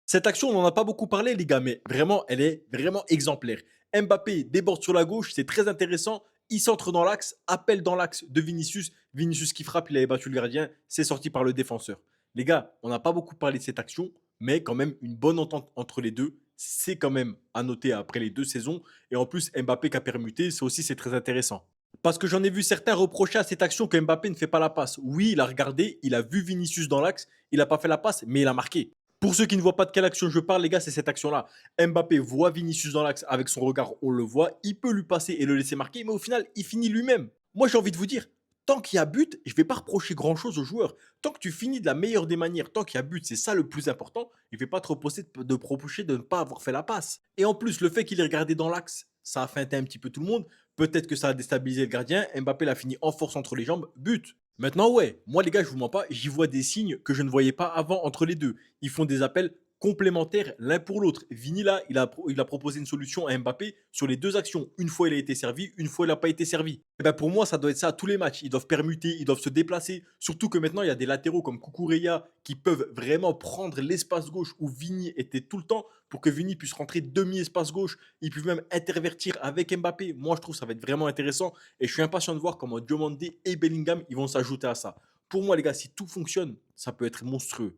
Cette action, on n'en a pas beaucoup parlé, les gars, mais vraiment, elle est vraiment exemplaire. Mbappé déborde sur la gauche, c'est très intéressant. Il centre dans l'axe, appel dans l'axe de Vinicius. Vinicius qui frappe, il avait battu le gardien, c'est sorti par le défenseur. Les gars, on n'a pas beaucoup parlé de cette action, mais quand même une bonne entente entre les deux. C'est quand même à noter après les deux saisons. Et en plus, Mbappé qui a permuté, ça aussi c'est très intéressant. Parce que j'en ai vu certains reprocher à cette action que Mbappé ne fait pas la passe. Oui, il a regardé, il a vu Vinicius dans l'axe, il n'a pas fait la passe, mais il a marqué. Pour ceux qui ne voient pas de quelle action je parle, les gars, c'est cette action-là. Mbappé voit Vinicius dans l'axe avec son regard, on le voit, il peut lui passer et le laisser marquer, mais au final, il finit lui-même. Moi, j'ai envie de vous dire, tant qu'il y a but, je ne vais pas reprocher grand-chose aux joueurs. Tant que tu finis de la meilleure des manières, tant qu'il y a but, c'est ça le plus important, je ne vais pas te reprocher de ne pas avoir fait la passe. Et en plus, le fait qu'il ait regardé dans l'axe, ça a feinté un petit peu tout le monde. Peut-être que ça a déstabilisé le gardien. Mbappé l'a fini en force entre les jambes, but. Maintenant, ouais, moi les gars, je vous mens pas, j'y vois des signes que je ne voyais pas avant entre les deux. Ils font des appels complémentaires l'un pour l'autre. Vini là, il a proposé une solution à Mbappé sur les deux actions. Une fois il a été servi, une fois il n'a pas été servi. Et ben pour moi, ça doit être ça à tous les matchs. Ils doivent permuter, ils doivent se déplacer. Surtout que maintenant, il y a des latéraux comme Kukureya qui peuvent vraiment prendre l'espace gauche où Vini était tout le temps pour que Vini puisse rentrer demi-espace gauche. Ils peuvent même intervertir avec Mbappé. Moi, je trouve que ça va être vraiment intéressant. Et je suis impatient de voir comment Diomandé et Bellingham ils vont s'ajouter à ça. Pour moi, les gars, si tout fonctionne, ça peut être monstrueux.